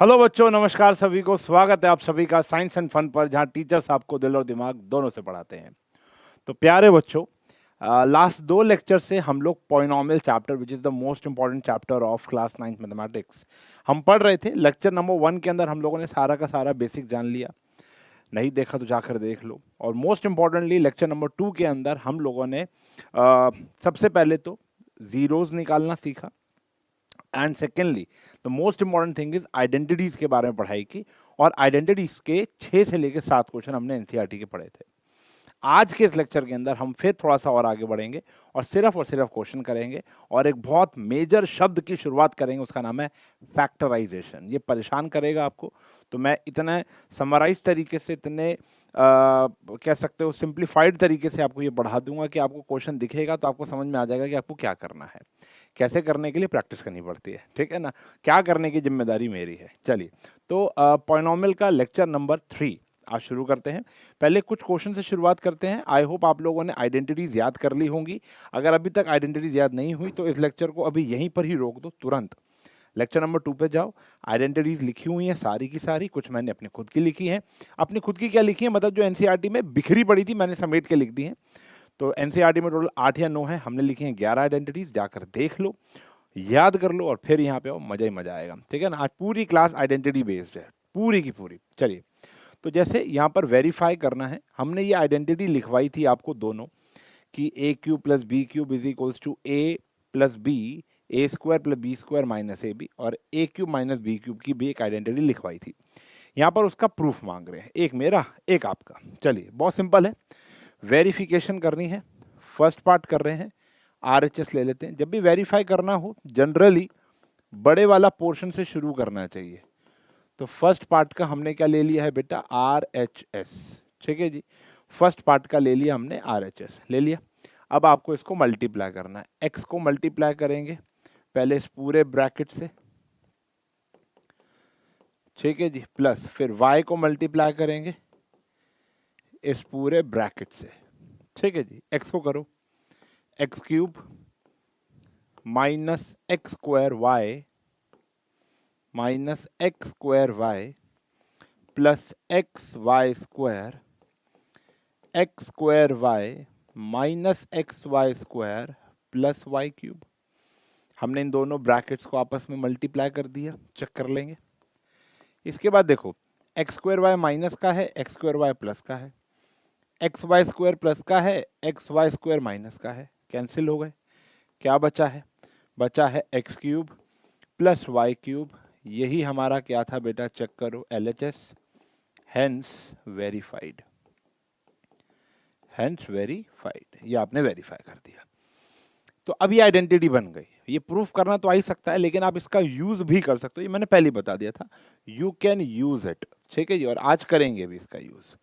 Hello बच्चों, नमस्कार सभी को। स्वागत है आप सभी का साइंस एंड फन पर, जहां टीचर्स आपको दिल और दिमाग दोनों से पढ़ाते हैं। तो प्यारे बच्चों, लास्ट दो लेक्चर से हम लोग polynomial chapter, which is the most important chapter of class 9th mathematics, हम पढ़ रहे थे। लेक्चर नंबर 1 के अंदर हम लोगों ने सारा का सारा बेसिक जान लिया। नहीं देखा तो जाकर देख लो। और मोस्ट इंपॉर्टेंटली लेक्चर नंबर 2 के अंदर हम लोगों ने सबसे पहले तो ज़ीरोज़ निकालना सीखा, and secondly the most important thing is identities के बारे में पढ़ाई की। और आइडेंटिटीज के 6 से लेकर 7 क्वेश्चन हमने एनसीईआरटी के पढ़े थे। आज के इस लेक्चर के अंदर हम फिर थोड़ा सा और आगे बढ़ेंगे और सिर्फ क्वेश्चन करेंगे, और एक बहुत मेजर शब्द की शुरुआत करेंगे, उसका नाम है फैक्टराइजेशन। ये परेशान करेगा आपको, तो मैं इतने समराइज तरीके से, इतने कह सकते हो सिंप्लीफाइड तरीके से आपको ये पढ़ा दूंगा कि आपको क्वेश्चन दिखेगा तो आपको समझ में आ जाएगा कि आपको क्या करना है। कैसे करने के लिए प्रैक्टिस करनी पड़ती है, ठीक है ना। क्या करने की जिम्मेदारी मेरी है। चलिए, तो पॉलिनोमियल का लेक्चर नंबर 3 आज शुरू करते हैं। पहले कुछ क्वेश्चन से शुरुआत करते हैं। आई होप आप लोगों ने आइडेंटिटीज याद कर ली होंगी। अगर अभी तक आइडेंटिटीज याद नहीं हुई तो इस लेक्चर को अभी यहीं पर ही रोक दो, तुरंत लेक्चर नंबर 2 पे जाओ। आइडेंटिटीज लिखी हुई हैं सारी की सारी, कुछ मैंने अपनी खुद की लिखी है। अपनी खुद की क्या लिखी है, मतलब जो एनसीईआरटी में बिखरी पड़ी थी मैंने समेट के लिख दी है। तो एनसीईआरटी में टोटल 8 या 9 है, हमने लिखी हैं 11 आइडेंटिटीज। जाकर देख लो, याद कर लो और फिर यहाँ पे आओ, मजा ही मजा आएगा, ठीक है ना। आज पूरी क्लास आइडेंटिटी बेस्ड है, पूरी की पूरी। चलिए, तो जैसे यहाँ पर वेरीफाई करना है, हमने ये आइडेंटिटी लिखवाई थी आपको दोनों कि A cube plus B cube is equals to A plus B, A square plus B square minus A B, और A cube minus B cube की भी एक आइडेंटिटी लिखवाई थी। यहाँ पर उसका प्रूफ मांग रहे हैं, एक मेरा एक आपका। चलिए, बहुत सिंपल है, वेरिफिकेशन करनी है। फर्स्ट पार्ट कर रहे हैं, आरएचएस ले लेते हैं। जब भी वेरीफाई करना हो जनरली बड़े वाला पोर्शन से शुरू करना चाहिए। तो फर्स्ट पार्ट का हमने क्या ले लिया है बेटा, आरएचएस, ठीक है जी। फर्स्ट पार्ट का ले लिया हमने, आरएचएस ले लिया। अब आपको इसको मल्टीप्लाई करना है। एक्स को मल्टीप्लाई करेंगे पहले इस पूरे ब्रैकेट से, ठीक है जी, प्लस फिर वाई को मल्टीप्लाई करेंगे इस पूरे ब्रैकेट से, ठीक है जी। एक्स को करो, x cube minus x square Y minus x square y plus x y square, x square Y minus x y square plus y cube. हमने इन दोनों ब्रैकेट्स को आपस में मल्टीप्लाई कर दिया, चेक कर लेंगे। इसके बाद देखो, एक्स स्क्वायर वाई माइनस का है, एक्स स्क्वायर वाई प्लस का है, एक्स वाई स्क्वायर प्लस का है, एक्स वाई स्क्वायर माइनस का है, कैंसिल हो गए। क्या बचा है, बचा है x cube plus y cube. यही हमारा क्या था बेटा, चेक करो, LHS, hence verified, hence verified. ये आपने वेरीफाई कर दिया। तो अब ये आइडेंटिटी बन गई। ये प्रूफ करना तो आ ही सकता है, लेकिन आप इसका यूज भी कर सकते हो, ये मैंने पहले बता दिया था। यू कैन यूज इट, ठीक है जी, और आज करेंगे भी इसका यूज।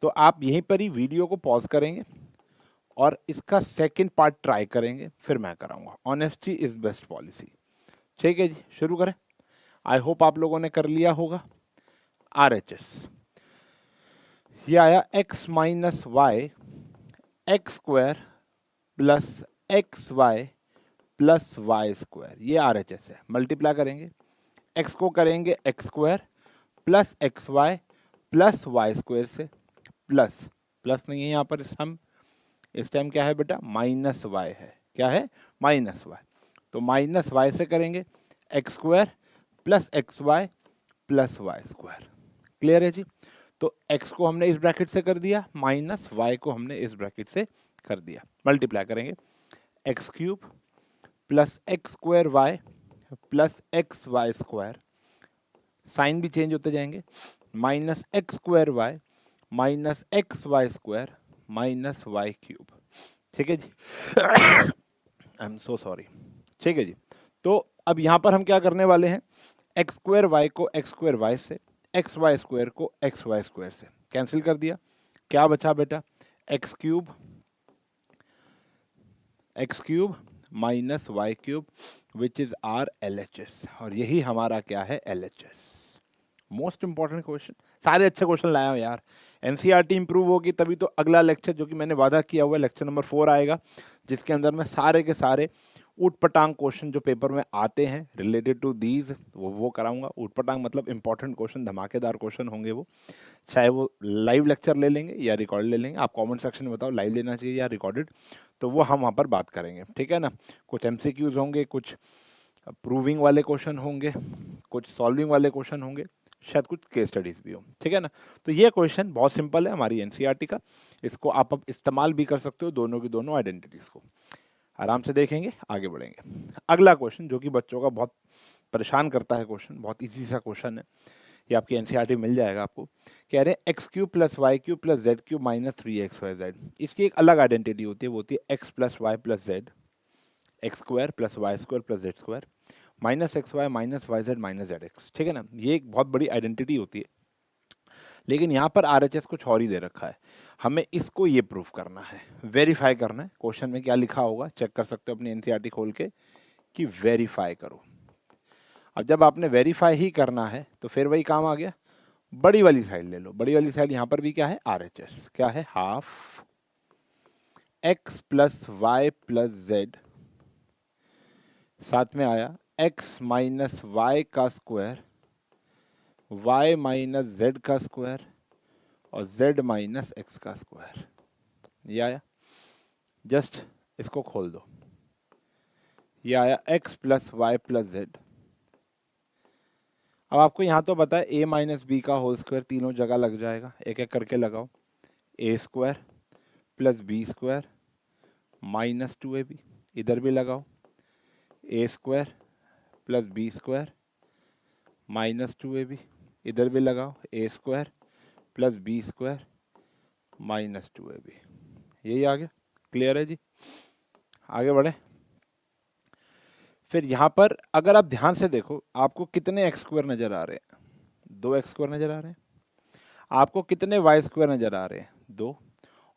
तो आप यहीं पर ही वीडियो को पॉज करेंगे और इसका सेकंड पार्ट ट्राई करेंगे, फिर मैं कराऊंगा। ऑनेस्टी इज बेस्ट पॉलिसी, ठीक है जी, शुरू करें। आई होप आप लोगों ने कर लिया होगा। आरएचएस ये आया x minus y x square plus x y plus y square, ये आरएचएस है। मल्टीप्लाई करेंगे, एक्स को करेंगे x square plus x y plus y square से, प्लस प्लस नहीं है यहाँ पर, इस टाइम क्या है बेटा, माइनस वाई है। क्या है, माइनस वाई। तो माइनस वाई से करेंगे x square plus x y plus y square. Clear है जी। तो x को हमने इस ब्रैकेट से कर दिया, माइनस y को हमने इस ब्रैकेट से कर दिया। मल्टीप्लाई करेंगे, x cube plus x square y plus x y square, sign भी चेंज होते जाएंगे, minus x square Y minus x y square minus y cube, ठीक है जी। आई एम सो सॉरी, ठीक है जी। तो अब यहाँ पर हम क्या करने वाले हैं, एक्स स्क्वायर वाई को एक्स स्क्वायर वाई से, एक्स वाई स्क्वायर को एक्स वाई स्क्वायर से कैंसिल कर दिया। क्या बचा बेटा, x cube minus y cube, which is our LHS, और यही हमारा क्या है, एलएचएस। मोस्ट इंपॉर्टेंट क्वेश्चन, सारे अच्छे क्वेश्चन लाया हूं यार। एनसीईआरटी इंप्रूव होगी तभी तो अगला लेक्चर, जो कि मैंने वादा किया हुआ है, लेक्चर नंबर 4 आएगा, जिसके अंदर मैं सारे के सारे ऊट पटांग क्वेश्चन जो पेपर में आते हैं रिलेटेड टू दीज वो कराऊंगा। ऊट पटांग मतलब इंपॉर्टेंट क्वेश्चन, धमाकेदार क्वेश्चन होंगे वो, चाहे वो लाइव लेक्चर ले लेंगे या रिकॉर्ड ले लेंगे। आप कमेंट सेक्शन में बताओ लाइव लेना चाहिए या रिकॉर्डेड, तो वो हम वहाँ पर बात करेंगे, ठीक है ना। कुछ एमसीक्यूज होंगे, कुछ प्रूविंग वाले क्वेश्चन होंगे, कुछ सॉल्विंग वाले क्वेश्चन होंगे, शायद कुछ केस स्टडीज भी हो, ठीक है ना। तो ये क्वेश्चन बहुत सिंपल है हमारी एनसीईआरटी का, इसको आप अब इस्तेमाल भी कर सकते हो दोनों की दोनों आइडेंटिटीज को। आराम से देखेंगे, आगे बढ़ेंगे। अगला क्वेश्चन जो कि बच्चों का बहुत परेशान करता है क्वेश्चन, बहुत इजी सा क्वेश्चन है, ये आपकी एनसीईआरटी मिल जाएगा आपको। कह रहे हैं x cube plus y cube plus z cube minus 3xyz। इसकी एक अलग आइडेंटिटी होती है, वो होती है x plus Y plus z, x square plus y square plus z square minus x y minus y z minus z x, ठीक है ना। ये एक बहुत बड़ी आइडेंटिटी होती है, लेकिन यहाँ पर आरएचएस कुछ और ही दे रखा है। हमें इसको ये प्रूफ करना है, वेरीफाई करना है। क्वेश्चन में क्या लिखा होगा चेक कर सकते हो अपनी एनसीईआरटी खोल के कि वेरीफाई करो। अब जब आपने वेरीफाई ही करना है तो फिर वही काम आ गया, बड़ी वाली साइड ले लो। बड़ी वाली साइड यहाँ पर भी क्या है, आरएचएस क्या है, half X plus Y plus Z, साथ में आया एक्स माइनस वाई का स्क्वायर, वाई माइनस जेड का स्क्वायर और जेड माइनस एक्स का स्क्वायर। ये आया, जस्ट इसको खोल दो, ये आया X plus Y plus Z. अब आपको यहाँ तो पता है ए माइनस बी का होल स्क्वायर तीनों जगह लग जाएगा, एक एक करके लगाओ। A square plus B square minus 2ab, इधर भी लगाओ। A square plus B square minus 2ab, इधर भी लगाओ। A square plus B square minus 2ab। यही आ गया, क्लियर है जी। आगे बढ़े। फिर यहाँ पर अगर आप ध्यान से देखो, आपको कितने एक्स स्क्वायर नजर आ रहे हैं, 2 एक्स स्क्वायर नजर आ रहे हैं। आपको कितने वाई स्क्वायर नजर आ रहे हैं, 2।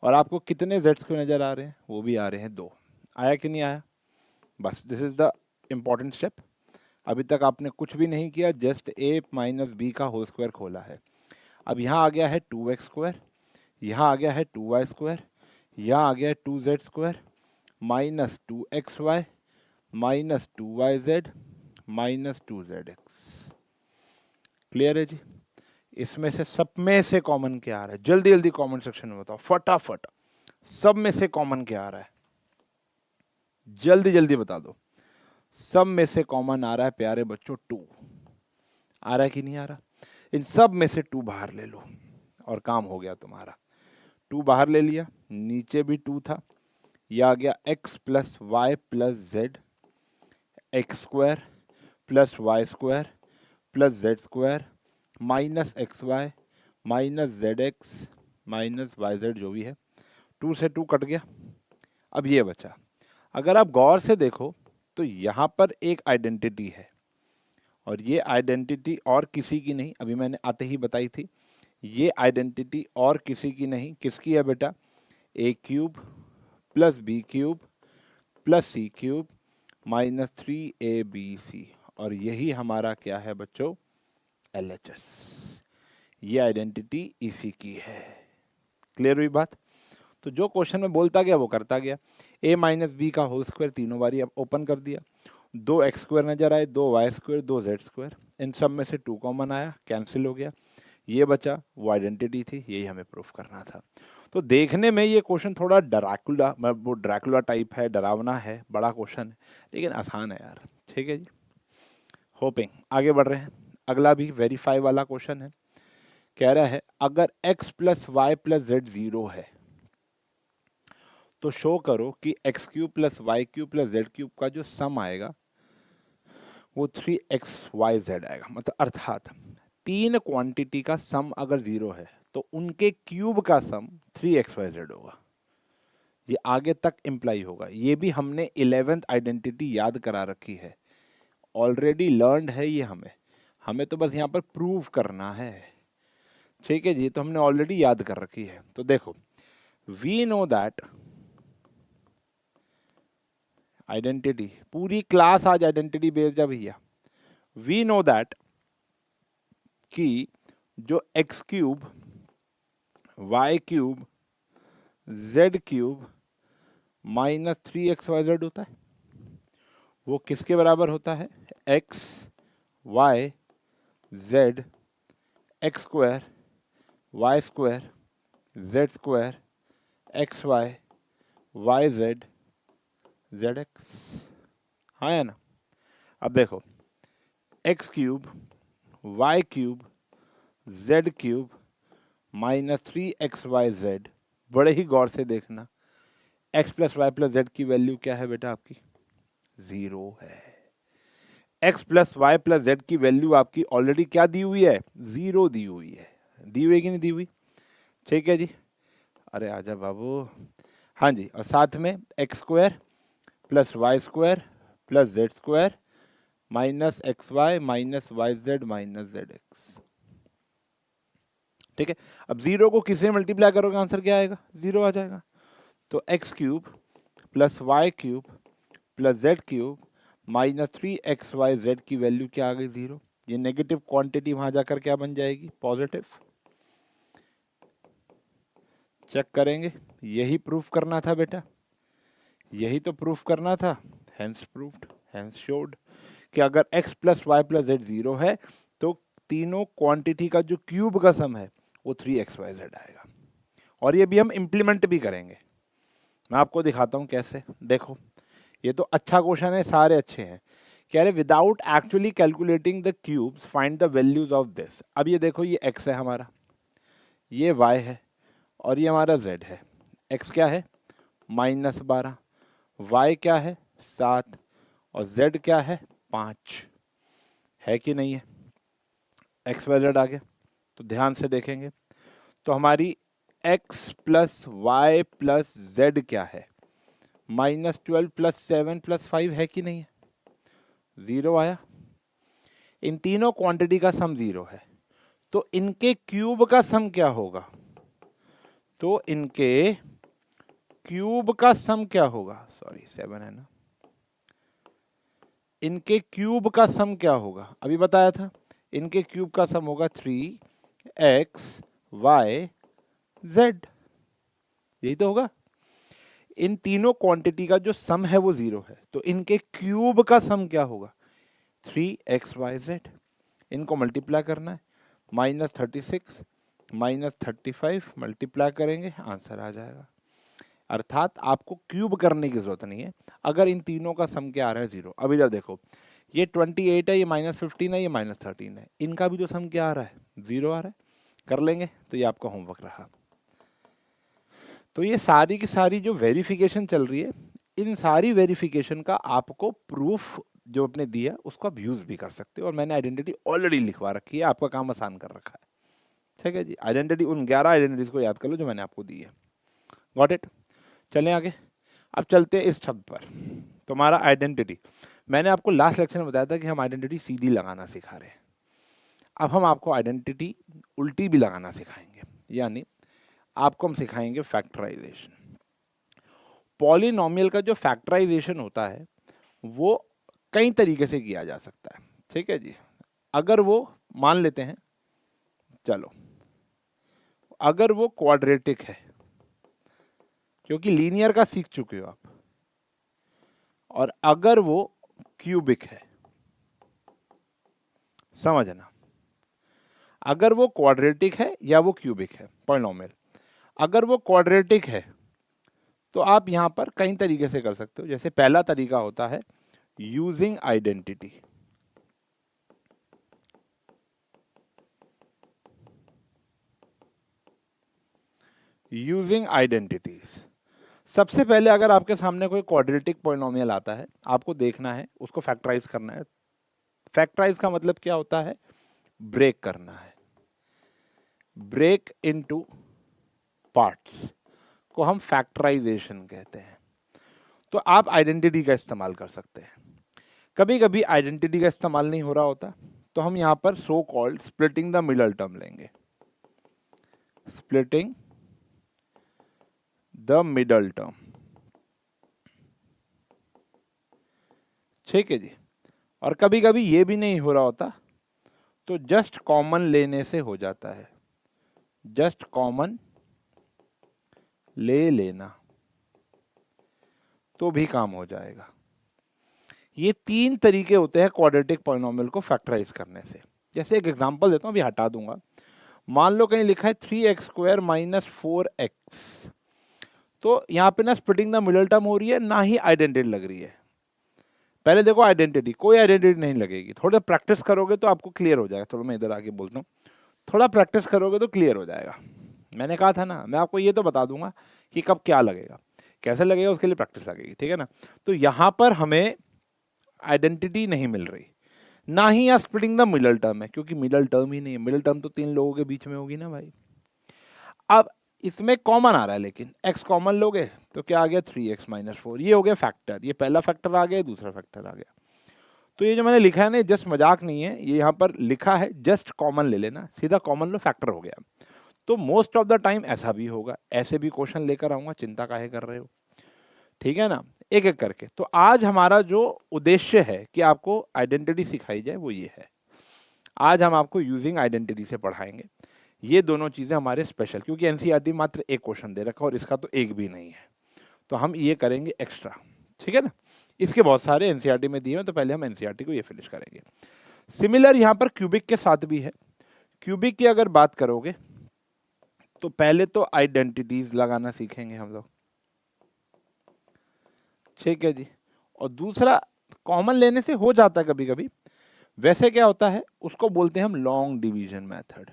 और आपको कितने जेड स्क्वायर नजर आ रहे हैं, वो भी आ रहे हैं 2। आया कि नहीं आया, बस this is the important step. अभी तक आपने कुछ भी नहीं किया, जस्ट ए माइनस बी का होल स्क्वायर खोला है। अब यहाँ आ गया है 2x स्क्वायर, यहाँ आ गया है 2y स्क्वायर, यहाँ आ गया है 2z square minus 2xy minus 2yz minus 2zx। Clear है जी। इसमें से सब में से कॉमन क्या आ रहा है, जल्दी जल्दी कमेंट सेक्शन में बताओ फटाफट। सब में से कॉमन क्या आ रहा है, जल्दी जल्दी बता दो। सब में से कॉमन आ रहा है प्यारे बच्चों 2। आ रहा है कि नहीं आ रहा, इन सब में से 2 बाहर ले लो और काम हो गया तुम्हारा। 2 बाहर ले लिया, नीचे भी 2 था, यह आ गया x plus Y plus z, x square plus y square plus z square minus x y minus z x minus y z, जो भी है। 2 से 2 कट गया। अब ये बचा, अगर आप गौर से देखो तो यहाँ पर एक आइडेंटिटी है, और ये आइडेंटिटी और किसी की नहीं, अभी मैंने आते ही बताई थी। ये आइडेंटिटी और किसी की नहीं, किसकी है बेटा, A cube plus B cube plus C cube minus 3abc, और यही हमारा क्या है बच्चों, LHS। ये आइडेंटिटी इसी की है। क्लियर हुई बात। तो जो क्वेश्चन में बोलता गया वो करता गया। a माइनस बी का होल स्क्वायर तीनों बारी अब ओपन कर दिया, 2 एक्स स्क्वायर नजर आए, 2 वाई स्क्वायर, 2 जेड स्क्वायर, इन सब में से 2 कॉमन आया, कैंसिल हो गया। ये बचा, वो आइडेंटिटी थी, यही हमें प्रूफ करना था। तो देखने में ये क्वेश्चन थोड़ा ड्रैकुला, वो ड्रैकुला टाइप है, डरावना है, बड़ा क्वेश्चन है, लेकिन आसान है यार, ठीक है जी। होपिंग आगे बढ़ रहे हैं। अगला भी वेरीफाई वाला क्वेश्चन है। कह रहा है अगर x plus Y plus z 0 है तो शो करो कि x cube plus y cube plus z cube का जो सम आएगा वो 3xyz आएगा। मतलब अर्थात 3 क्वांटिटी का सम अगर 0 है तो उनके क्यूब का सम 3xyz होगा। ये आगे तक इम्प्लाई होगा। ये भी हमने 11th आइडेंटिटी याद करा रखी है, ऑलरेडी लर्नड है ये, हमें तो बस यहाँ पर प्रूव करना है, ठीक है जी। तो हमने ऑलरेडी याद कर रखी है। तो देखो, वी नो दैट आइडेंटिटी, पूरी क्लास आज आइडेंटिटी बेस्ड है भैया। वी नो दैट कि जो x cube y cube z cube minus 3xyz होता है, वो किसके बराबर होता है? X y z x square y square z square x y y z z x. हाँ या ना? अब देखो, x cube y cube z cube -3xyz, बड़े ही गौर से देखना, x plus Y plus z की वैल्यू क्या है बेटा आपकी? 0 है। x plus Y plus z की वैल्यू आपकी ऑलरेडी क्या दी हुई है? 0 दी हुई है। दी हुई है कि नहीं दी हुई? ठीक है जी। अरे आजा बाबू। हाँ जी, और साथ में x square plus y square plus z square -xy -yz -zx। ठीक है। अब 0 को किससे मल्टीप्लाई करोगे आंसर क्या आएगा? 0 आ जाएगा। तो x cube plus y cube plus z cube -3xyz की वैल्यू क्या आ गई? 0। ये नेगेटिव क्वांटिटी वहां जाकर क्या बन जाएगी? पॉजिटिव। चेक करेंगे। यही प्रूफ करना था बेटा, यही तो प्रूफ करना था। हेंस प्रूफ्ड, हेंस शोड कि अगर x plus Y plus z 0 है तो तीनों क्वांटिटी का जो क्यूब का सम है वो 3xyz आएगा। और ये भी हम इम्प्लीमेंट भी करेंगे। मैं आपको दिखाता हूँ कैसे। देखो, ये तो अच्छा क्वेश्चन है, सारे अच्छे हैं। कह रहे without actually calculating the cubes find the values of this. अब ये देखो, ये x है हमारा, ये y है और ये हमारा z है। x क्या है? -12, y क्या है? 7 और z क्या है? 5 है कि नहीं है? x y z आ गया। तो ध्यान से देखेंगे तो हमारी x plus Y plus z क्या है? -12 प्लस 7 प्लस 5 है कि नहीं है? 0 आया। इन तीनों क्वांटिटी का सम 0 है, तो इनके क्यूब का सम क्या होगा? तो इनके क्यूब का सम क्या होगा? सॉरी 7 है ना। इनके क्यूब का सम क्या होगा? अभी बताया था, इनके क्यूब का सम होगा 3xyz। यही तो होगा। इन तीनों क्वांटिटी का जो सम है वो 0 है, तो इनके क्यूब का सम क्या होगा? 3xyz। इनको मल्टीप्लाई करना है, -36 -35 मल्टीप्लाई करेंगे, आंसर आ जाएगा। अर्थात आपको क्यूब करने की जरूरत नहीं है अगर इन तीनों का सम क्या आ रहा है? 0। अब इधर देखो, ये 28 है, ये -15 है, ये -13 है, इनका भी जो सम क्या आ रहा है? 0 आ रहा है। कर लेंगे, तो ये आपका होमवर्क रहा। तो ये सारी की सारी जो वेरिफिकेशन चल रही है, इन सारी वेरिफिकेशन का आपको प्रूफ जो अपने दिया उसको आप यूज भी कर सकते हो। और मैंने आइडेंटिटी ऑलरेडी लिखवा रखी है, आपका काम आसान कर रखा है। ठीक है जी। आइडेंटिटी, उन 11 आइडेंटिटीज को याद कर लो जो मैंने आपको दी है। Got it? चलें आगे। अब चलते हैं इस शब्द पर, तुम्हारा आइडेंटिटी। मैंने आपको लास्ट लेक्चर में बताया था कि हम आइडेंटिटी सीधी लगाना सिखा रहे हैं। अब हम आपको आइडेंटिटी उल्टी भी लगाना सिखाएंगे, यानी आपको हम सिखाएंगे फैक्टराइजेशन। पॉलिनॉमियल का जो फैक्टराइजेशन होता है वो कई तरीके से किया जा सकता है। ठीक है जी। अगर वो, मान लेते हैं, चलो, अगर वो क्वाड्रेटिक है, क्योंकि लीनियर का सीख चुके हो आप, और अगर वो क्यूबिक है, समझना, अगर वो क्वाड्रेटिक है या वो क्यूबिक है पॉलिनॉमियल, अगर वो क्वाड्रेटिक है तो आप यहां पर कई तरीके से कर सकते हो। जैसे पहला तरीका होता है यूजिंग आइडेंटिटी। Using identities. सबसे पहले अगर आपके सामने कोई क्वाड्रेटिक पॉलिनॉमियल आता है, आपको देखना है, उसको फैक्टराइज करना है। फैक्टराइज का मतलब क्या होता है? ब्रेक करना है। ब्रेक इनटू पार्ट्स को हम फैक्टराइजेशन कहते हैं। तो आप आइडेंटिटी का इस्तेमाल कर सकते हैं। कभी कभी आइडेंटिटी का इस्तेमाल नहीं हो रहा होता, तो हम यहां पर so called splitting the middle term लेंगे। Splitting the middle term. ठीक है जी। और कभी कभी ये भी नहीं हो रहा होता, तो जस्ट कॉमन लेने से हो जाता है। जस्ट कॉमन ले लेना तो भी काम हो जाएगा। ये तीन तरीके होते हैं क्वाड्रेटिक पॉलिनोमियल को फैक्टराइज करने से। जैसे एक एग्जांपल देता हूँ, अभी हटा दूंगा। मान लो कहीं लिखा है 3x² माइनस 4x, तो यहाँ पे ना स्प्लिटिंग द मिडल टर्म हो रही है, ना ही आइडेंटिटी लग रही है। पहले देखो आइडेंटिटी, कोई आइडेंटिटी नहीं लगेगी। थोड़ा प्रैक्टिस करोगे तो आपको क्लियर हो जाएगा। थोड़ा मैं इधर आके बोलता हूँ, थोड़ा प्रैक्टिस करोगे तो क्लियर हो जाएगा। मैंने कहा था ना, मैं आपको ये तो बता दूंगा कि कब क्या लगेगा, कैसे लगेगा, उसके लिए प्रैक्टिस लगेगी, ठीक है ना। तो यहाँ पर हमें आइडेंटिटी नहीं मिल रही, ना ही यहाँ स्प्लिटिंग द मिडल टर्म है, क्योंकि मिडल टर्म ही नहीं है। मिडल टर्म तो तीन लोगों के बीच में होगी ना भाई। अब इसमें कॉमन आ रहा है, लेकिन x कॉमन लोगे तो क्या आ गया 3x माइनस 4, ये हो गया फैक्टर। ये पहला फैक्टर आ गया, दूसरा फैक्टर आ गया। तो ये जो मैंने लिखा है ना, जस्ट मजाक नहीं है, ये यहाँ पर लिखा है जस्ट कॉमन ले लेना, सीधा कॉमन लो, फैक्टर हो गया। तो मोस्ट ऑफ द टाइम ऐसा भी होगा, ऐसे भी क्वेश्चन लेकर आऊंगा, चिंता काहे कर रहे हो, ठीक है ना। एक एक करके। तो आज हमारा जो उद्देश्य है कि आपको आइडेंटिटी सिखाई जाए वो ये है। आज हम आपको यूजिंग आइडेंटिटी से पढ़ाएंगे। ये दोनों चीजें हमारे स्पेशल, क्योंकि एनसीईआरटी मात्र एक क्वेश्चन दे रखा और इसका तो एक भी नहीं है, तो हम ये करेंगे एक्स्ट्रा, ठीक है ना। इसके बहुत सारे एनसीईआरटी में दिए हैं, तो पहले हम एनसीईआरटी को ये फिनिश करेंगे। सिमिलर यहाँ पर क्यूबिक के साथ भी है। क्यूबिक की अगर बात करोगे तो पहले तो आइडेंटिटीज लगाना सीखेंगे हम लोग, ठीक है जी। और दूसरा, कॉमन लेने से हो जाता है कभी कभी, वैसे क्या होता है उसको बोलते हैं हम लॉन्ग डिवीजन मेथड।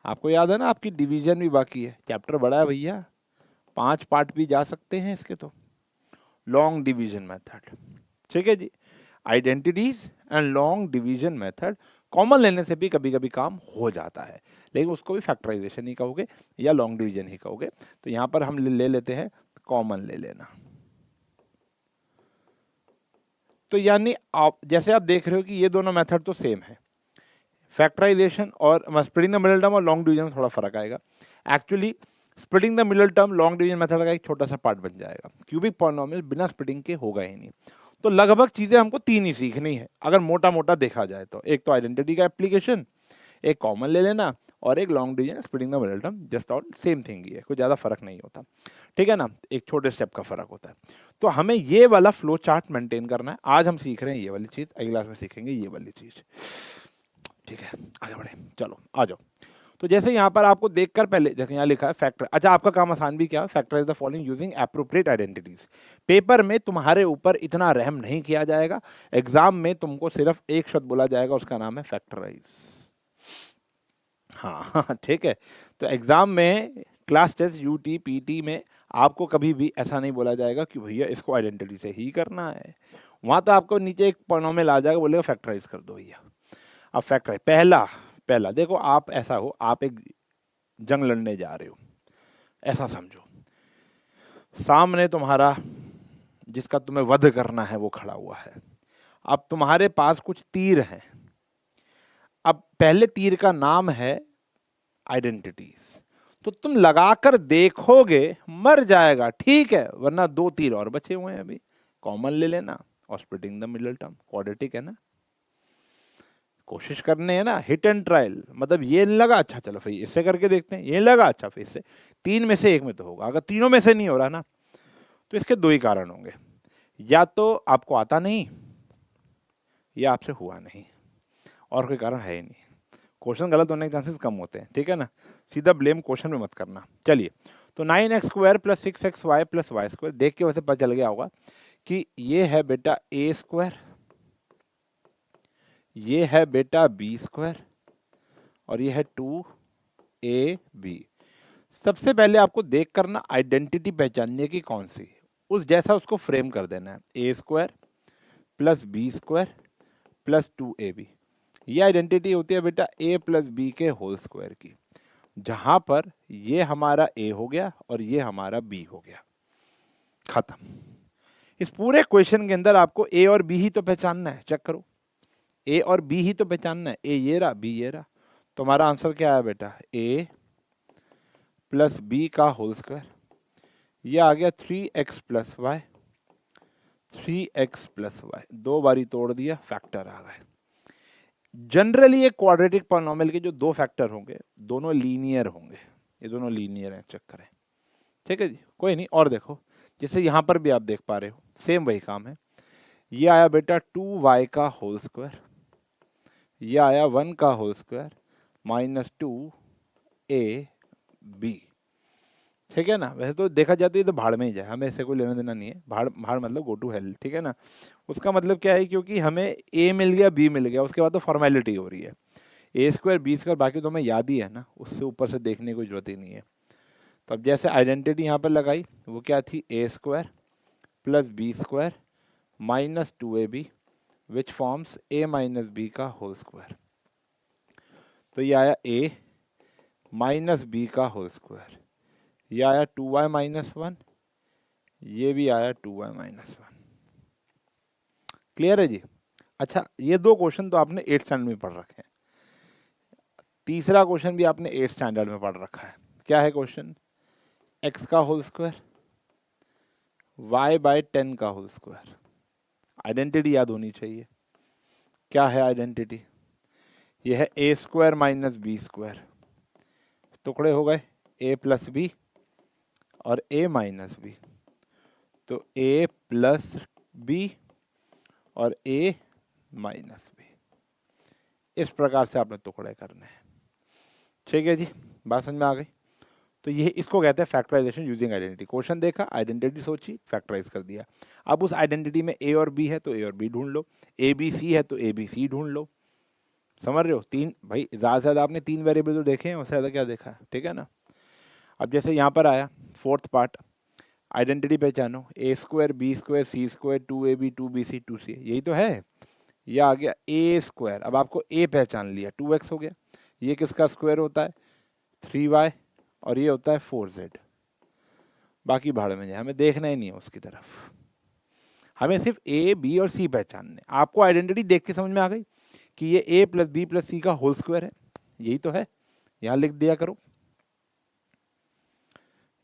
आपको याद है ना, आपकी डिवीजन भी बाकी है, चैप्टर बड़ा है भैया, 5 पार्ट भी जा सकते हैं इसके। तो लॉन्ग डिवीजन मेथड, ठीक है जी। Identities and long division method, common लेने से भी कभी कभी काम हो जाता है, लेकिन उसको भी फैक्टराइजेशन ही कहोगे या लॉन्ग डिवीजन ही कहोगे। तो यहां पर हम ले लेते हैं कॉमन ले लेना। तो यानी आप जैसे आप देख रहे हो कि ये दोनों मेथड तो सेम है, फैक्टराइजेशन और स्प्लिटिंग द मिडल टर्म और लॉन्ग डिवीजन में थोड़ा फर्क आएगा। Actually splitting the middle term long division method का एक छोटा सा पार्ट बन जाएगा। क्यूबिक पॉलिनोमियल बिना स्प्लिटिंग के होगा ही नहीं। तो लगभग चीजें हमको तीन ही सीखनी है अगर मोटा मोटा देखा जाए तो। एक तो आइडेंटिटी का एप्लीकेशन, एक कॉमन ले लेना, और एक long division splitting the middle term. Just all same thing he है, कोई ज़्यादा फर्क नहीं होता, ठीक है ना। एक छोटे स्टेप का फर्क होता है। तो हमें ये वाला फ्लो चार्ट मेंटेन करना है। आज हम सीख रहे हैं ये वाली चीज़, अगली क्लास में सीखेंगे ये वाली चीज़, ठीक है। आगे बढ़े, चलो आ जाओ। तो जैसे यहाँ पर आपको देखकर पहले देखो, यहाँ लिखा है फैक्टर। अच्छा, आपका काम आसान भी क्या है, factorise the following using appropriate identities. Paper में तुम्हारे ऊपर इतना रहम नहीं किया जाएगा, एग्जाम में तुमको सिर्फ एक शब्द बोला जाएगा, उसका नाम है फैक्टराइज। हाँ ठीक है। तो एग्जाम में, क्लास टेस्ट, यूटी, पीटी में आपको कभी भी ऐसा नहीं बोला जाएगा कि भैया इसको आइडेंटिटी से ही करना है। वहां तो आपको नीचे एक पॉलिनोमियल आ जाएगा, बोलेगा फैक्टराइज कर दो भैया। अब फैक्टराइज पहला पहला देखो, आप ऐसा हो, आप एक जंग लड़ने जा रहे हो, ऐसा समझो। सामने तुम्हारा जिसका तुम्हें वध करना है वो खड़ा हुआ है। अब तुम्हारे पास कुछ तीर हैं। अब पहले तीर का नाम है आइडेंटिटीज। तो तुम लगाकर देखोगे, मर जाएगा, ठीक है, वरना 2 तीर और बचे हुए हैं अभी। कॉमन ले लेना और splitting the middle term, quadratic है ना। कोशिश करने है ना, हिट एंड ट्रायल, मतलब ये लगा अच्छा चलो फिर इससे करके देखते हैं, ये लगा अच्छा फिर इससे। 3 में से एक में तो होगा। अगर तीनों में से नहीं हो रहा ना, तो इसके 2 ही कारण होंगे, या तो आपको आता नहीं या आपसे हुआ नहीं, और कोई कारण है ही नहीं। क्वेश्चन गलत होने के चांसेस कम होते हैं, ठीक है ना। सीधा ब्लेम क्वेश्चन में मत करना। चलिए, तो 9x² plus 6xy plus y square, देख के वैसे पता चल गया होगा कि ये है बेटा a², ये है बेटा b², और ये है 2ab। सबसे पहले आपको देख करना आइडेंटिटी पहचानने की कौन सी, उस जैसा उसको फ्रेम कर देना है। a² plus b² plus 2ab, ये आइडेंटिटी होती है बेटा a प्लस b के होल स्क्वायर की, जहां पर ये हमारा a हो गया और ये हमारा b हो गया, खत्म। इस पूरे क्वेश्चन के अंदर आपको a और b ही तो पहचानना है। चेक करो, a और b ही तो पहचानना है। a ये रहा, b ये रहा। तुम्हारा आंसर क्या है बेटा, a प्लस b का होल स्क्वायर, ये आ गया 3x plus Y, 3x plus Y, 2 बारी तोड़ दिया, फैक्टर आ गए। जनरली एक क्वाड्रेटिक पॉलिनोमियल के जो 2 फैक्टर होंगे, दोनों लीनियर होंगे। ये दोनों लीनियर हैं, चेक करें, ठीक है जी। कोई नहीं, और देखो, जैसे यहां पर भी आप देख पा रहे हो, सेम वही काम है। ये आया बेटा 2y का होल स्क्वायर, ये आया 1 का होल स्क्वायर माइनस 2ab, ठीक है ना। वैसे तो देखा जाए तो ये तो भाड़ में ही जाए, हमें इससे कोई लेना देना नहीं है। भाड़ भाड़ मतलब गो टू हेल, ठीक है ना। उसका मतलब क्या है, क्योंकि हमें a मिल गया b मिल गया, उसके बाद तो फॉर्मेलिटी हो रही है। ए स्क्वायर बी स्क्वायर बाकी तो हमें याद ही है ना, उससे ऊपर से देखने की जरूरत ही नहीं है। तो अब जैसे आइडेंटिटी यहाँ पर लगाई, वो क्या थी, A square plus B square minus 2ab which forms a minus B का होल स्क्वायर। तो ये आया a माइनस बी का होल स्क्वायर, ये आया 2y माइनस 1, ये भी आया 2y माइनस 1। क्लियर है जी। अच्छा, ये दो क्वेश्चन तो आपने 8th स्टैंडर्ड में पढ़ रखे हैं। तीसरा क्वेश्चन भी आपने 8th स्टैंडर्ड में पढ़ रखा है। क्या है क्वेश्चन, x का होल स्क्वायर y बाय 10 का होल स्क्वायर। आइडेंटिटी याद होनी चाहिए। क्या है आइडेंटिटी, ये है A square minus B square, टुकड़े हो गए a प्लस बी और a माइनस बी, तो a प्लस बी और a माइनस बी, इस प्रकार से आपने टुकड़े करने हैं। ठीक है जी, बात समझ में आ गई। तो ये इसको कहते हैं फैक्टराइजेशन यूजिंग आइडेंटिटी। क्वेश्चन देखा, आइडेंटिटी सोची, फैक्टराइज कर दिया। अब उस आइडेंटिटी में ए और बी है तो ए और बी ढूंढ लो, ए बी सी है तो ए बी सी ढूंढ लो। समझ रहे हो, तीन भाई, ज़्यादा से ज़्यादा आपने 3 वेरिएबल तो देखे हैं, उससे ज़्यादा क्या देखा है, ठीक है ना। अब जैसे यहाँ पर आया फोर्थ पार्ट, आइडेंटिटी पहचानो, ए square B square C square 2ab 2bc 2c, यही तो है। यह आ गया ए स्क्वायर, अब आपको ए पहचान लिया, 2x हो गया, ये किसका स्क्वायर होता है 3y, और ये होता है 4z। बाकी भाड़ में जाए, हमें देखना ही नहीं है उसकी तरफ, हमें सिर्फ ए बी और सी पहचानने। आपको आइडेंटिटी देख के समझ में आ गई कि ये ए प्लस बी प्लस सी का होल स्क्वायर है, यही तो है, यहां लिख दिया करो।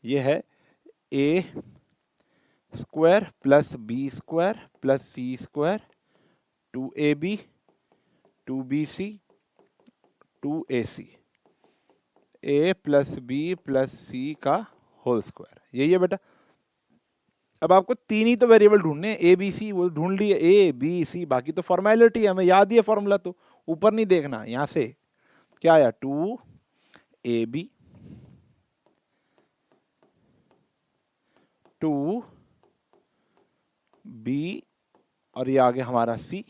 ये है A square plus B square plus C square 2ab 2bc 2ac, A plus B plus C का होल स्क्वायर, यही है बेटा। अब आपको 3 ही तो वेरिएबल ढूंढने हैं, ए बी सी, वो ढूंढ लिए, ए बी सी, बाकी तो फॉर्मेलिटी है, हमें याद ही है फॉर्मूला, तो ऊपर नहीं देखना। यहां से क्या आया 2ab 2b और ये आ गया हमारा c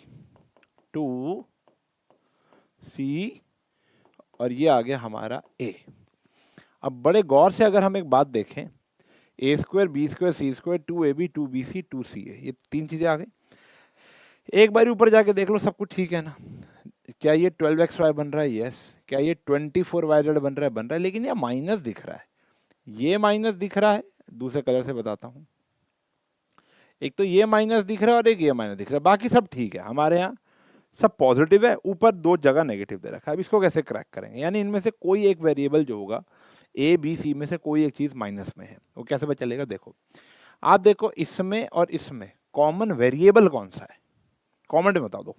2c और ये आ गया हमारा a। अब बड़े गौर से अगर हम एक बात देखें, ए square B square C square 2ab 2bc 2ca, ये 3 चीजें आ गई। एक बार ऊपर जाके देख लो, सब कुछ ठीक है ना। क्या ये 12xy बन रहा है, यस। क्या ये 24yz बन रहा है, बन रहा है, लेकिन ये माइनस दिख रहा है, ये माइनस दिख रहा है। दूसरे कलर से बताता हूं, एक तो ये माइनस दिख रहा है और एक ये माइनस दिख रहा है, बाकी सब ठीक है। हमारे यहाँ सब पॉजिटिव है, ऊपर 2 जगह नेगेटिव दे रखा है। अब इसको कैसे क्रैक करेंगे, यानी इनमें से कोई एक वेरिएबल जो होगा, ए बी सी में से कोई एक चीज माइनस में है, वो कैसे पता चलेगा। देखो, आप देखो इसमें और इसमें कॉमन वेरिएबल कौन सा है, कॉमन में बता दो।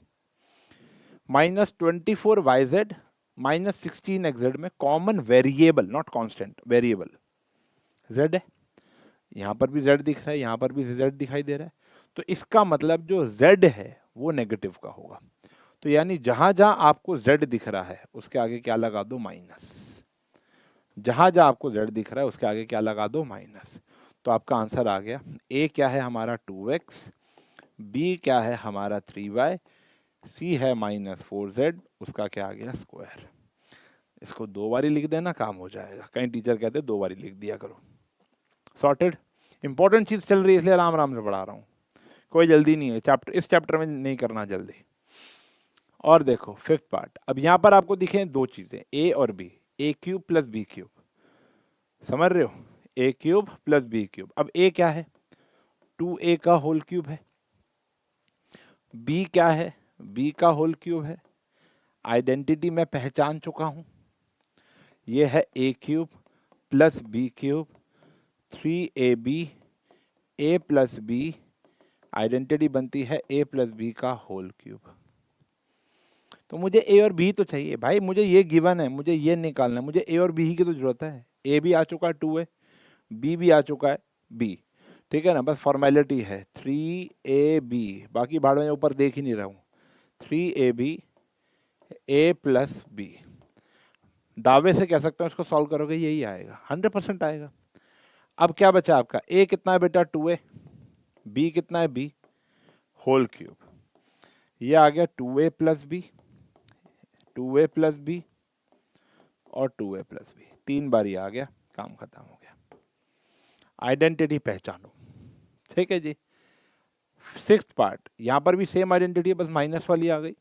-24yz -16xz में common variable, not constant, variable z है। यहां पर भी z दिख रहा है, यहां पर भी z दिखाई दे रहा है, तो इसका मतलब जो z है वो नेगेटिव का होगा। तो यानी जहां जहां आपको z दिख रहा है उसके आगे क्या लगा दो, माइनस। जहां जहां आपको z दिख रहा है उसके आगे क्या लगा दो, माइनस। तो आपका आंसर आ गया, a क्या है हमारा 2x, b क्या है हमारा 3y, c है -4z, उसका क्या आ गया, स्क्वायर। इसको 2 बारी लिख देना, काम हो जाएगा। कई टीचर कहते हैं 2 बारी लिख दिया करो। सॉर्टेड। इंपॉर्टेंट चीज चल रही है इसलिए आराम आराम से पढ़ा रहा हूँ, कोई जल्दी नहीं है। चैप्टर, इस चैप्टर में नहीं करना जल्दी। और देखो 5th पार्ट, अब यहाँ पर आपको दिखे 2 चीजें, a और b, a cube plus b cube, समझ रहे हो, a cube plus b cube. अब a क्या है, 2a का होल क्यूब है, b क्या है, b का होल क्यूब है। आइडेंटिटी मैं पहचान चुका हूं, ये है a cube plus b cube 3ab a plus b, identity बनती है a प्लस b का होल क्यूब। तो मुझे a और b तो चाहिए भाई, मुझे ये गिवन है, मुझे ये निकालना है, मुझे a और b ही की तो जरूरत है। a भी आ चुका है 2a, b भी आ चुका है b, ठीक है ना, बस फॉर्मेलिटी है। 3ab, बाकी भाड़ में ऊपर देख ही नहीं रहा हूँ। 3ab a प्लस बी, दावे से कह सकते हो इसको सॉल्व करोगे यही आएगा, 100% आएगा। अब क्या बचा आपका, a कितना है बेटा 2a, b कितना है b होल क्यूब, ये आ गया 2a plus B, 2a plus B और 2a प्लस बी, 3 बार ये आ गया, काम खत्म हो गया। आइडेंटिटी पहचानो, ठीक है जी। 6th पार्ट, यहां पर भी सेम आइडेंटिटी है, बस माइनस वाली आ गई।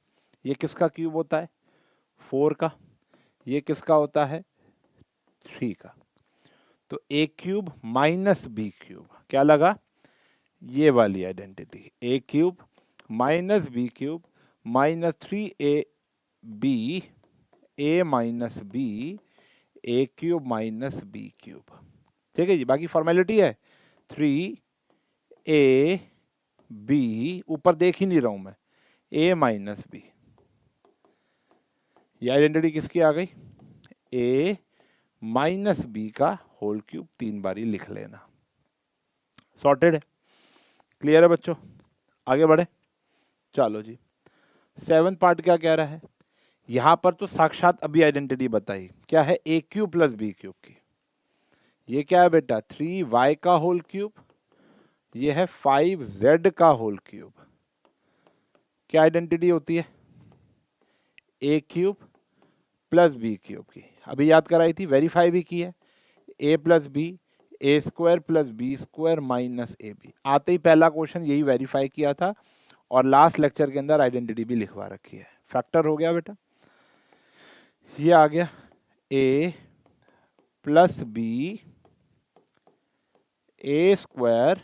ये किसका क्यूब होता है, 4 का, ये किसका होता है 3 का। तो a cube minus B cube क्या लगा, ये वाली identity, a cube minus B cube minus 3ab a minus b a cube minus B cube, ठीक है जी। बाकी फॉर्मेलिटी है 3a b, ऊपर देख ही नहीं रहा हूं मैं, a माइनस बी, ये आइडेंटिटी किसकी आ गई, a माइनस बी का होल क्यूब, 3 बार ही लिख लेना, सॉर्टेड है। क्लियर है बच्चों, आगे बढ़े। चलो जी, 7th पार्ट क्या कह रहा है, यहां पर तो साक्षात अभी आइडेंटिटी बताई, क्या है a cube plus B cube की, ये क्या है बेटा 3y का होल क्यूब, ये है 5z का होल क्यूब। क्या आइडेंटिटी होती है, a cube plus B cube की, अभी याद कराई थी, वेरीफाई भी की है, a plus B A square plus B square minus A b, आते ही पहला क्वेश्चन यही वेरीफाई किया था, और लास्ट लेक्चर के अंदर आइडेंटिटी भी लिखवा रखी है। फैक्टर हो गया बेटा, ये आ गया a plus B A square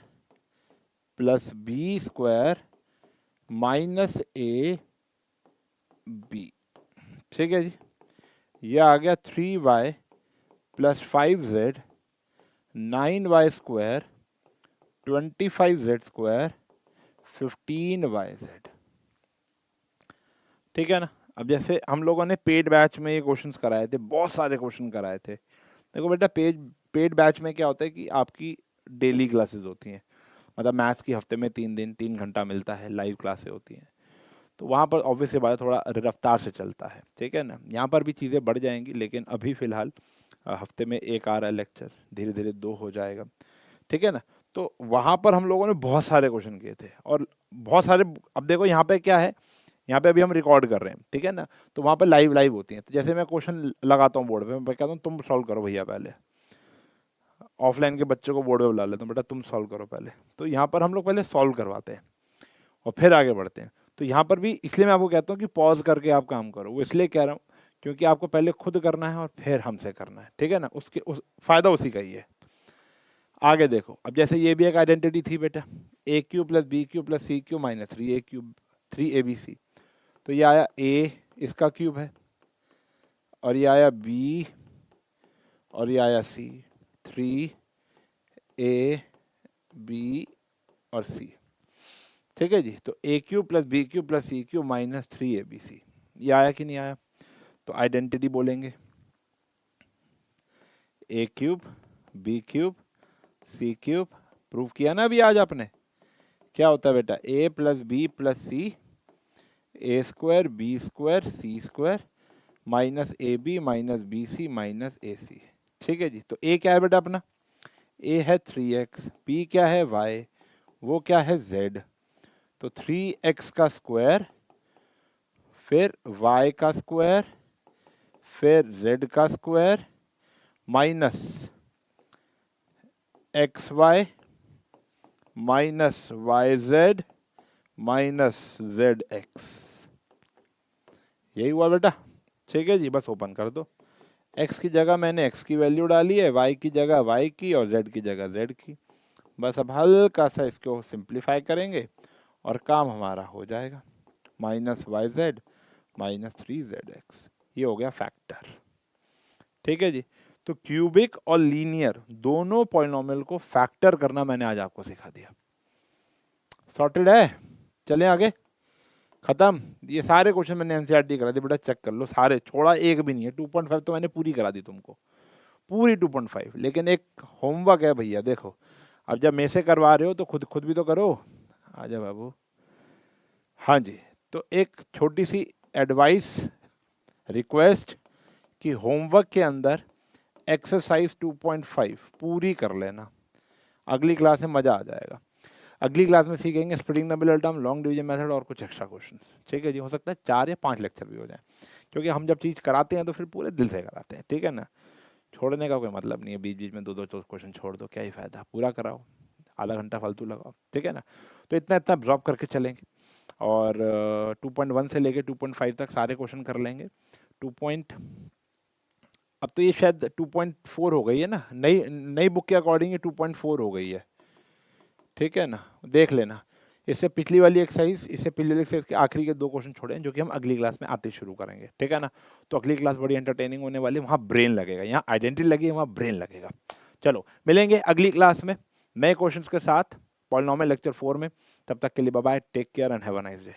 plus B square minus A b, ठीक है जी। ये आ गया 3y plus 5z 9y square 25z square 15yz, ठीक है ना। अब जैसे हम लोगों ने पेड बैच में ये क्वेश्चंस कराए थे, बहुत सारे क्वेश्चन कराए थे। देखो बेटा, पेड बैच में क्या होता है कि आपकी डेली क्लासेस होती हैं, मतलब मैथ्स की हफ्ते में 3 दिन 3 घंटा मिलता है, लाइव क्लासेस होती हैं, तो वहाँ पर ऑब्वियसली बात थोड़ा रफ्तार से चलता है, ठीक है ना। यहाँ पर भी चीज़ें बढ़ जाएंगी, लेकिन अभी फ़िलहाल हफ्ते में एक आ रहा है लेक्चर, धीरे धीरे 2 हो जाएगा, ठीक है ना। तो वहाँ पर हम लोगों ने बहुत सारे क्वेश्चन किए थे, और बहुत सारे, अब देखो यहाँ पे क्या है, यहाँ पे अभी हम रिकॉर्ड कर रहे हैं, ठीक है ना, तो वहाँ पर लाइव होती हैं। तो जैसे मैं क्वेश्चन लगाता हूँ बोर्ड पे, मैं कहता हूँ तुम सॉल्व करो भैया, पहले ऑफलाइन के बच्चों को बोर्ड पे बुला लेता हूँ, बेटा तुम सॉल्व करो पहले, तो यहाँ पर हम लोग पहले सॉल्व करवाते हैं और फिर आगे बढ़ते हैं। तो यहाँ पर भी इसलिए मैं आपको कहता हूँ कि पॉज करके आप काम करो, वो इसलिए कह रहा हूँ क्योंकि आपको पहले खुद करना है और फिर हमसे करना है, ठीक है ना, फायदा उसी का ही है। आगे देखो, अब जैसे ये भी एक आइडेंटिटी थी बेटा, a cube plus B cube plus C cube minus 3a cube 3abc, तो ये आया a इसका क्यूब है, और ये आया b और ये आया c, 3a b और c, ठीक है जी। तो a cube plus B cube plus C cube minus 3abc, ये आया कि नहीं आया, तो आइडेंटिटी बोलेंगे a cube b cube c cube, prove किया ना अभी आज आपने, क्या होता है बेटा a plus B plus C A square B square C square minus A B minus B C minus A C, ठीक है जी। तो a क्या है बेटा अपना, a है 3x, b क्या है y, वो क्या है z, तो 3x का स्क्वायर फिर y का स्क्वायर फिर z का square minus x y minus y z minus z x, यही हुआ बेटा, ठीक है जी। बस ओपन कर दो, x की जगह मैंने x की वैल्यू डाली है, y की जगह y की और z की जगह z की, बस अब हल्का सा इसको सिंप्लीफाई करेंगे और काम हमारा हो जाएगा, minus y z minus 3zx, ये हो गया फैक्टर, ठीक है जी। तो क्यूबिक और लीनियर दोनों पॉलिनोमियल को फैक्टर करना मैंने आज आपको सिखा दिया, सॉर्टेड है। चलें आगे, खत्म। ये सारे क्वेश्चन मैंने एनसीईआरटी करा दी बेटा, चेक कर लो सारे, छोड़ा एक भी नहीं है। 2.5 तो मैंने पूरी करा दी तुमको, पूरी 2.5, लेकिन एक होमवर्क है भैया, देखो अब जब मैं से करवा रहे हो तो खुद खुद भी तो करो। आजा बाबू। हाँ जी, तो एक छोटी सी एडवाइस, रिक्वेस्ट कि होमवर्क के अंदर एक्सरसाइज 2.5 पूरी कर लेना, अगली क्लास में मज़ा आ जाएगा। अगली क्लास में सीखेंगे splitting the middle term, long division method और कुछ एक्स्ट्रा क्वेश्चंस। ठीक है जी, हो सकता है 4 या 5 लेक्चर भी हो जाए, क्योंकि हम जब चीज़ कराते हैं तो फिर पूरे दिल से कराते हैं। ठीक है ना, छोड़ने का कोई मतलब नहीं है, बीच बीच में 2-2 क्वेश्चन छोड़ दो, क्या ही फायदा, पूरा कराओ, आधा घंटा फालतू लगाओ। ठीक है ना, तो इतना इतना ड्रॉप करके चलेंगे और 2.1 से लेके 2.5 तक सारे क्वेश्चन कर लेंगे। 2 अब तो ये शायद 2.4 हो गई है ना, नई नई बुक के अकॉर्डिंग ये 2.4 हो गई है। ठीक है ना, देख लेना। इससे पिछली वाली एक्सरसाइज, इससे पिछली वाली एक्सरसाइज के आखिरी के 2 क्वेश्चन छोड़े हैं, जो कि हम अगली क्लास में आते शुरू करेंगे। ठीक है ना, तो अगली क्लास बड़ी एंटरटेनिंग होने वाली है, वहाँ ब्रेन लगेगा, यहाँ आइडेंटिटी लगी है, वहाँ ब्रेन लगेगा। चलो मिलेंगे अगली क्लास में नए क्वेश्चंस के साथ, पॉलिनोमियल लेक्चर 4 में। तब तक के लिए bye bye, take care and have a nice day.